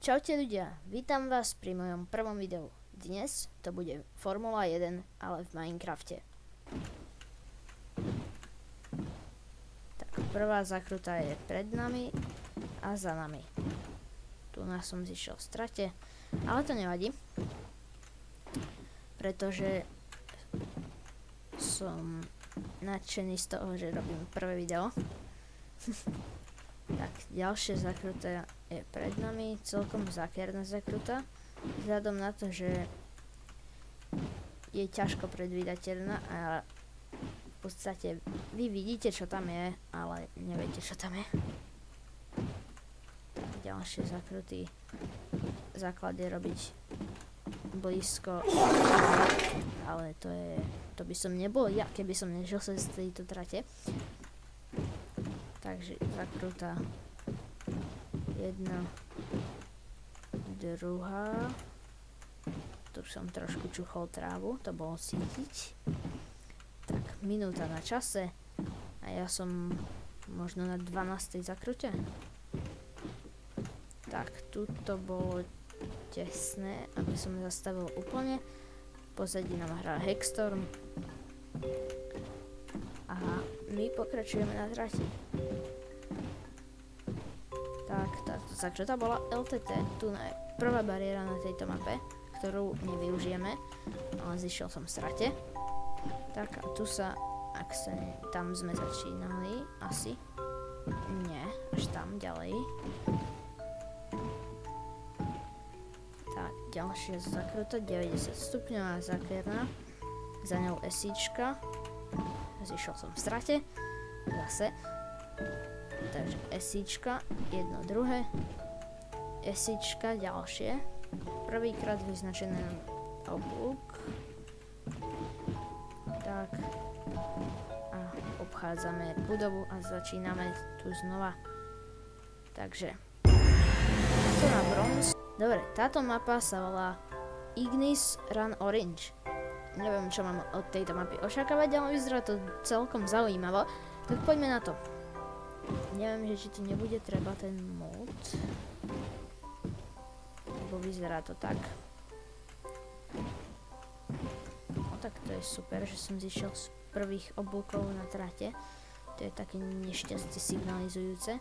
Čaute ľudia, vítam vás pri mojom prvom videu. Dnes to bude Formula 1, ale v Minecrafte. Tak, prvá zakruta je pred nami a za nami. Tu nás som zišiel v strate, ale to nevadí, pretože som nadšený z toho, že robím prvé video. Tak, ďalšia zakruta je pred nami, celkom zákerná zakruta, vzhľadom na to, že je ťažko predvídateľná a v podstate vy vidíte, čo tam je, ale neviete, čo tam je. Tak, ďalšie zakruty, základ je robiť blízko, ale to by som nebol ja, keby som nežil sa z tejto trate. Takže zakruta jedna, druhá, tu som trošku čuchol trávu, to bolo cítiť. Tak, minúta na čase a ja som možno na 12. zakrute. Tak, tu to bolo tesné, aby som zastavil úplne. Pozadí nám hrá Hexstorm a my pokračujeme na trati. Tak, táto zakruta bola LTT, tu je prvá bariéra na tejto mape, ktorú nevyužijeme, ale zišiel som v strate. Tak a tu sa, ak sa tam sme začínali, asi, nie, až tam ďalej. Tak, ďalšia zakruta, 90 stupňová zákerná, za ňou esíčka, zišiel som v strate, zase. Takže esíčka, jedno, druhé, esíčka, ďalšie, prvýkrát vyznačené oblúk, tak a obchádzame budovu a začíname tu znova, takže to na bronz. Dobre, táto mapa sa volá Ignis Run Orange, neviem, čo mám od tejto mapy očakávať, ale vyzerá to celkom zaujímavo, tak poďme na to. Neviem, že či to nebude treba ten mod, lebo vyzerá to tak. No tak to je super, že som zišiel z prvých oblúkov na trate. To je také nešťastie signalizujúce.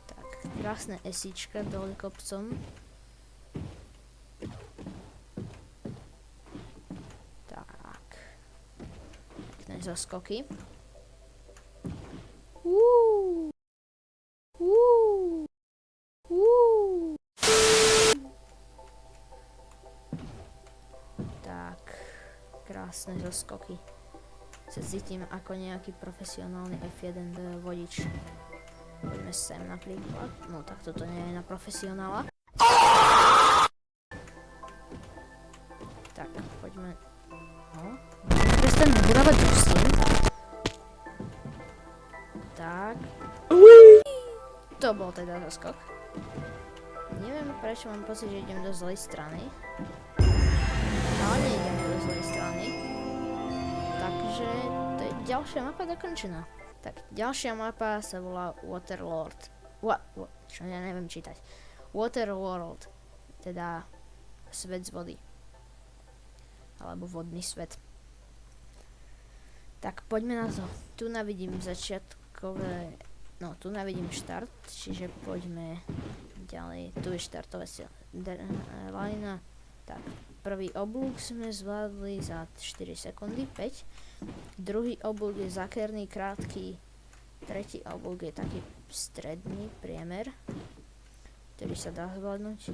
Tak, krásne esíčka dole kopcom. Tak, pekné zoskoky. Tak, krásne zoskoky. Sa cítim ako nejaký profesionálny F1 vodič. Poďme sem napríklad. No tak toto nie je na profesionála. Tak, poďme. No, prestaň budovať dusím. Tak. To bol teda zaskok. Neviem, prečo mám pocit, že idem do zlej strany. Ale neidem do zlej strany. Takže to je ďalšia mapa dokončená. Tak, ďalšia mapa sa volá Waterlord. Čo ja neviem čítať. Waterworld. Teda svet z vody. Alebo vodný svet. Tak, poďme na to. Tu navidím začiatkové... No, tu navidím štart, čiže poďme ďalej. Tu je štartová lajna. Tak, prvý oblúk sme zvládli za 4 sekundy, 5. Druhý oblúk je zákerný, krátky. Tretí oblúk je taký stredný, priemer, ktorý sa dá zvládnuť.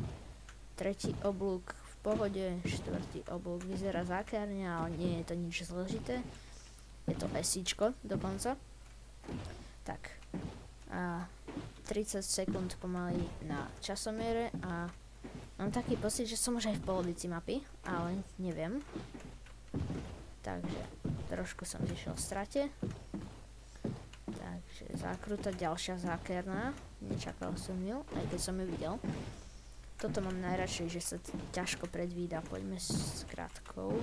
Tretí oblúk v pohode, štvrtý oblúk vyzerá zákerne, ale nie je to nič zložité. Je to esíčko dokonca. Tak, a 30 sekúnd pomaly na časomiere a mám taký pocit, že som už aj v polovici mapy, ale neviem. Takže trošku som zišiel v strate. Takže zákruta, ďalšia zákerná. Nečakal som ju, aj keď som ju videl. Toto mám najradšej, že sa ťažko predvída. Poďme s krátkou.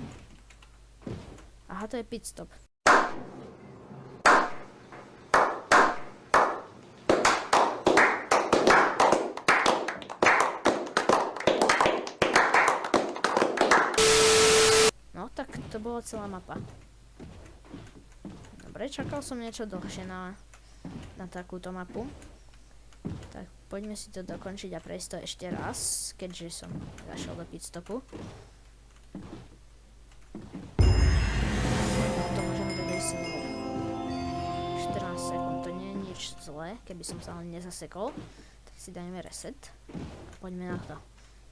Aha, to je pit stop. bola celá mapa. Dobre, čakal som niečo dlhšie na takúto mapu. Tak poďme si to dokončiť a prejsť to ešte raz, keďže som zašiel do pitstopu. To môžeme dať aj silou. 14 sekúnd, to nie je nič zlé, keby som sa len nezasekol. Tak si dajme reset a poďme na to.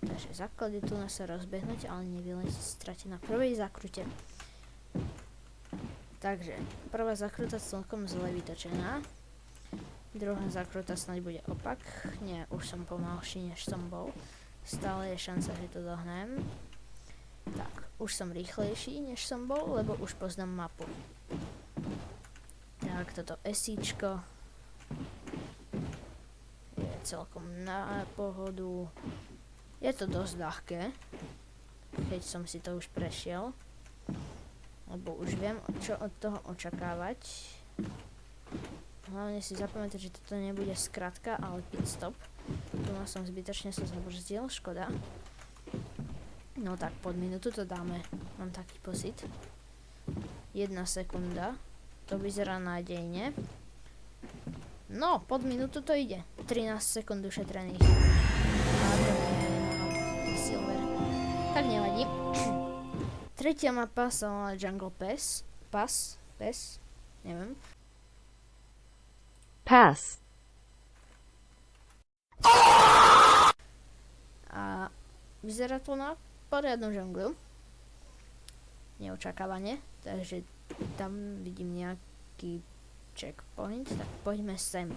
Takže základ je tu na sa rozbehnúť, ale nevyleť stratiť na prvej zákrute. Takže prvá zákruta celkom zle vytočená. Druhá zákruta snáď bude opak. Nie, už som pomalší, než som bol. Stále je šanca, že to dohnem. Tak, už som rýchlejší, než som bol, lebo už poznám mapu. Tak, toto esíčko je celkom na pohodu. Je to dosť ľahké, keď som si to už prešiel. Lebo už viem, čo od toho očakávať. Hlavne si zapamätať, že toto nebude skratka, ale pitstop. Tu som zbytočne sa zabrzdil, škoda. No tak, pod minútu to dáme, mám taký pocit. 1 sekunda, to vyzerá nádejne. No, pod minútu to ide. 13 sekúnd ušetrených. A to nie je silver. Tak nevadí. Tretia mapa sa volá Jungle Pass, neviem. Pass. A vyzerá to na poriadnu žonglu. Neočakávane, takže tam vidím nejaký checkpoint, tak poďme sem.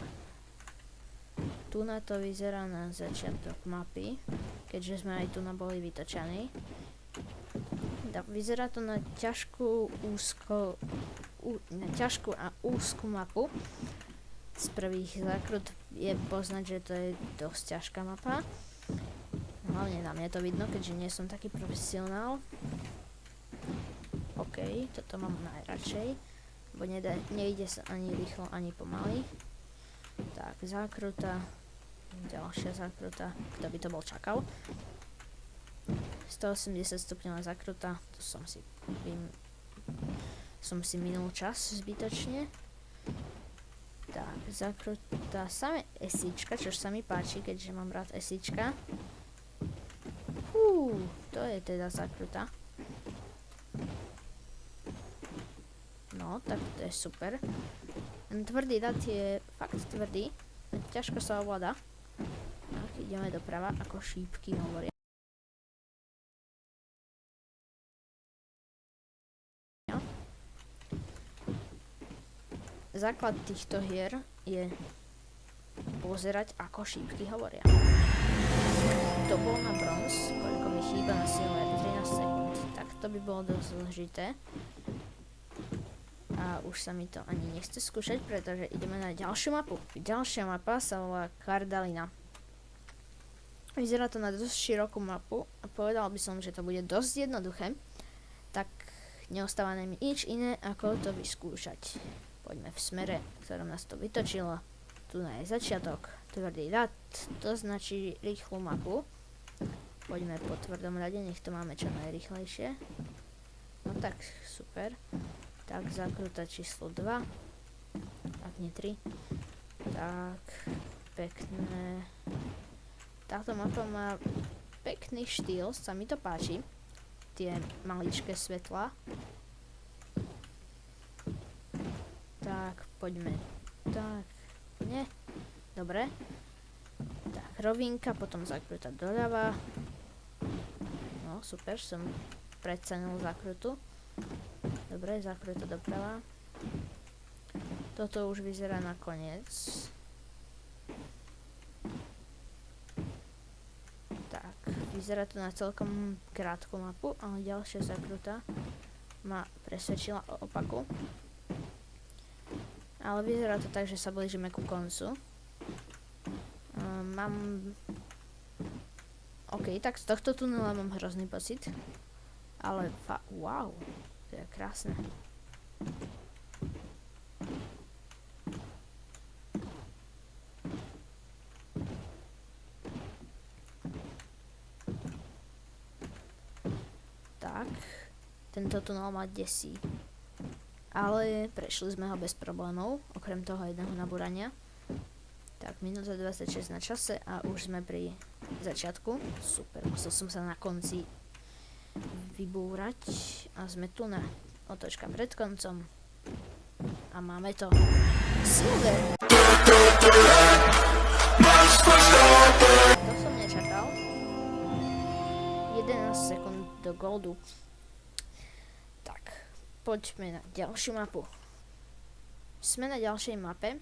Tu na to vyzerá na začiatok mapy, keďže sme aj tu na boli vytočení. Vyzerá to na ťažkú a úzku mapu. Z prvých zákrut je poznať, že to je dosť ťažká mapa. Hlavne na mne to vidno, keďže nie som taký profesionál. OK, toto mám najradšej, bo nejde sa ani rýchlo, ani pomaly. Tak, zákruta, ďalšia zákruta, kto by to bol čakal. 180 stupňová zákruta, tu som si minul čas zbytočne. Tak, zákruta, samé esíčka, čož sa mi páči, keďže mám rád esíčka. To je teda zákruta. No, tak to je super. Ten tvrdý dat je fakt tvrdý, ťažko sa ovláda. Tak, ideme doprava, ako šípky hovoria. Základ týchto hier je pozerať, ako šípky hovoria. To bol na bronz, koľko mi chýba na silver, 13 sekúnd. Tak to by bolo dosť zložité. A už sa mi to ani nechce skúšať, pretože ideme na ďalšiu mapu. Ďalšia mapa sa volá Kardalina. Vyzerá to na dosť širokú mapu a povedal by som, že to bude dosť jednoduché. Tak neostáva nám nič iné, ako to vyskúšať. Poďme v smere, v ktorom nás to vytočilo. Tu je začiatok, tvrdý rad, to značí rýchlu mapu. Poďme po tvrdom rade, nech to máme čo najrýchlejšie. No tak, super. Tak, zákruta číslo 2. Tak, nie 3. Tak, pekné. Táto mapa má pekný štýl, sa mi to páči. Tie maličké svetlá. Tak, poďme. Tak, nie. Dobre. Tak, rovinka, potom zákruta doľava. No, super, som predcenil zákrutu. Dobre, zákruta doprava. Toto už vyzerá na koniec. Tak, vyzerá to na celkom krátku mapu, ale ďalšia zákruta ma presvedčila o opaku. Ale vyzerá to tak, že sa blížime ku koncu. OK, tak z tohto tunela mám hrozný pocit. Ale wow, to je krásne. Tak, Tento tunel ma desí. Ale prešli sme ho bez problémov, okrem toho jedného nabúrania. Tak, minúta 26 na čase a už sme pri začiatku. Super, musel som sa na konci vybúrať. A sme tu na otočka pred koncom. A máme to. Silver! To som nečakal. 11 sekúnd do goldu. Tak, poďme na ďalšiu mapu. Sme na ďalšej mape.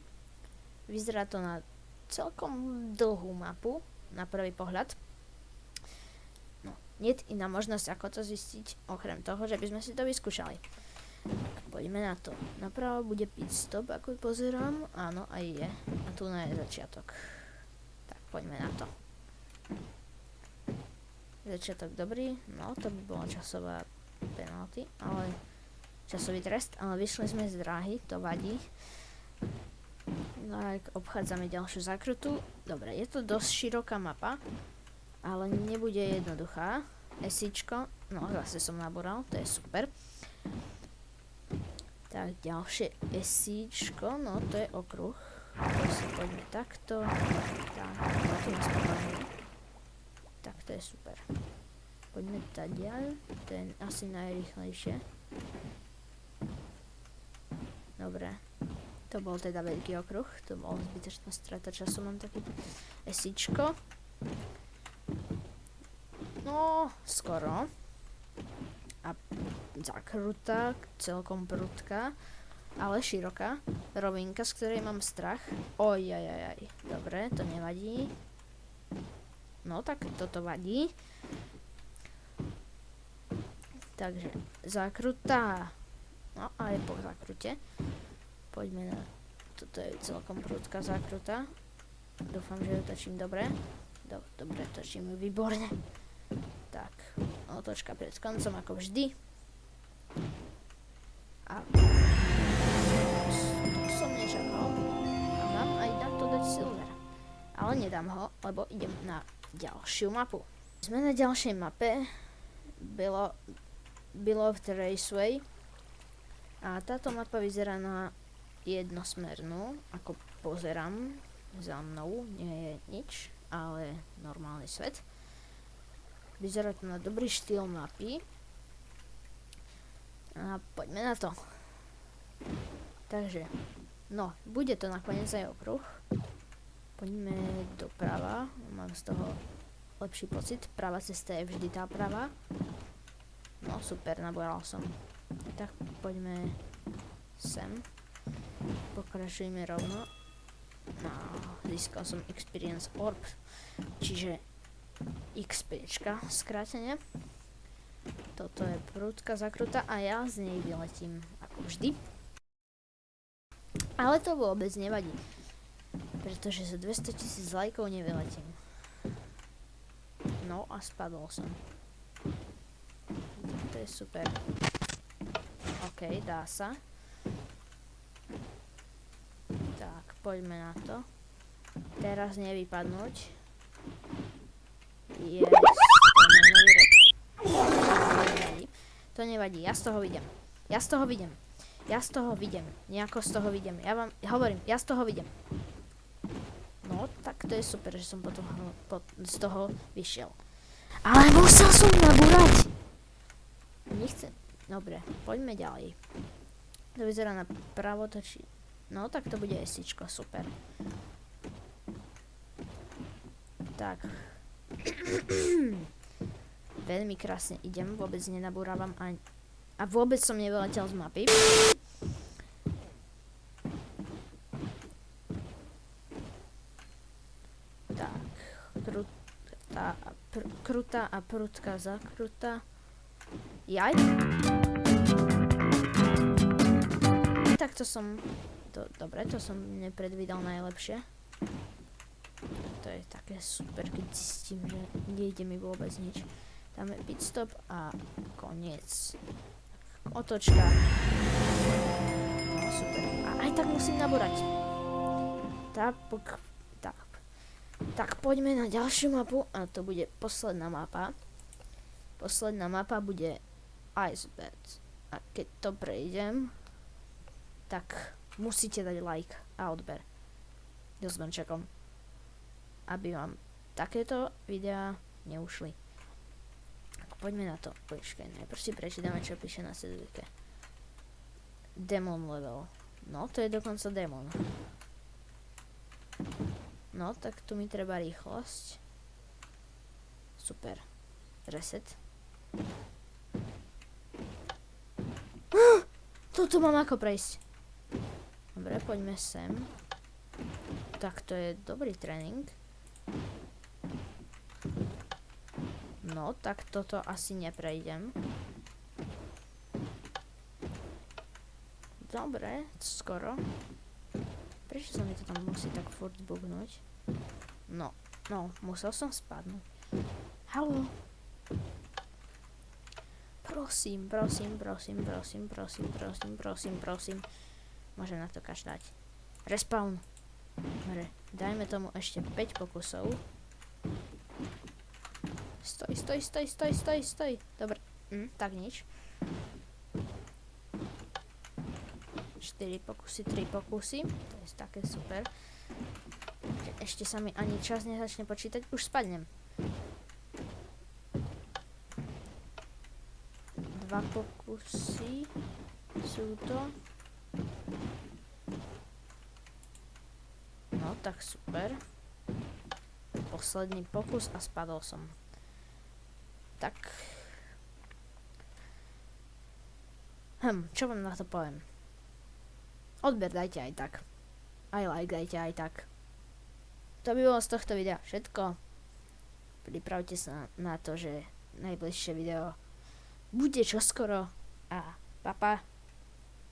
Vyzerá to na celkom dlhú mapu, na prvý pohľad. No, nie je iná možnosť, ako to zistiť, okrem toho, že by sme si to vyskúšali. Tak, poďme na to. Napravo bude pit stop, ako pozerám. Áno, aj je. A tu je začiatok. Tak, poďme na to. Začiatok dobrý. No, to by bola časová penalty, ale časový trest, ale vyšli sme z dráhy, to vadí. Tak, obchádzame ďalšiu zákrutu. Dobre, je to dosť široká mapa, ale nebude jednoduchá. Esíčko, no zase som nabúral, to je super. Tak, ďalšie esíčko, no to je okruh. Prosím, poďme takto. Tak, tu nás pomáhne. Tak, to je super. Poďme tadiaľ, to je asi najrýchlejšie. Dobre. To bol teda veľký okruh, to bol zbytočná strata času, mám taký esíčko. No, skoro. A zakrutá, celkom prudká, ale široká. Rovinka, z ktorej mám strach. Ojajajaj, dobre, to nevadí. No, tak toto vadí. Takže, zakrutá. No, a je po zakrute. Poďme na... Toto je celkom prudká zákruta. Dúfam, že ju točím dobre. Dobre, točím ju výborne. Tak, otočka pred koncom, ako vždy. A... To som nečakal. A mám aj na to dať silver. Ale nedám ho, lebo idem na ďalšiu mapu. Sme na ďalšej mape. Beloved Raceway. A táto mapa vyzerá na jednosmernú, ako pozerám za mnou, nie je nič, ale normálny svet. Vyzerá to na dobrý štýl mapy. A poďme na to. Takže, no, bude to nakoniec aj okruh. Poďme doprava, mám z toho lepší pocit. Pravá cesta je vždy tá pravá. No, super, nabúral som. Tak, poďme sem. Pokračujeme rovno. No, získal som Experience Orb, čiže XPčka skrátene. Toto je prudká zakruta a ja z nej vyletím, ako vždy. Ale to vôbec nevadí, pretože za 200 000 lajkov nevyletím. No a spadol som. To je super. OK, dá sa. Tak, poďme na to. Teraz nevypadnúť. Yes, to nevadí, ja z toho vidím. Nejako z toho vidím. Ja vám hovorím, ja z toho vidím. No, tak to je super, že som potom z toho vyšiel. Ale musel som nabúrať! Nechcem. Dobre, poďme ďalej. To vyzerá na pravotočí. No, tak to bude esíčko, super. Tak. Veľmi krásne idem, vôbec nenabúravam ani... A vôbec som nevyletel z mapy. Tak. Krutá a prudká zakruta. Jaj. Tak to som... Dobre, to som nepredvídal najlepšie. To je také super, keď zistím, že nejde mi vôbec nič. Tam je pit stop a koniec. Otočka. No super. A aj tak musím nabúrať. Tak poďme na ďalšiu mapu a to bude posledná mapa. Posledná mapa bude Ice Bed. A keď to prejdem, tak musíte dať like a odber. So zvončekom. Aby vám takéto videá neušli. Poďme na to. Počkaj, najprv si prečítame, čo píše na sedvike. Demon level. No, to je dokonca demon. No, tak tu mi treba rýchlosť. Super. Reset. Toto mám ako prejsť. Dobre, poďme sem. Tak to je dobrý tréning. No, tak toto asi neprejdem. Dobre, skoro. Prečo sa mi to tam musí tak furt bugnúť? No, musel som spadnúť. Haló? Prosím. Môžem na to kašľať. Respawn. Dobre, dajme tomu ešte 5 pokusov. Stoj. Dobre, tak nič. 4 pokusy, 3 pokusy. To je také super. Ešte sa mi ani čas nezačne počítať, už spadnem. 2 pokusy sú to. No, tak super. Posledný pokus a spadol som. Tak. Čo vám na to poviem? Odber dajte aj tak. Aj like dajte aj tak. To by bolo z tohto videa všetko. Pripravte sa na to, že najbližšie video bude čoskoro. A pa.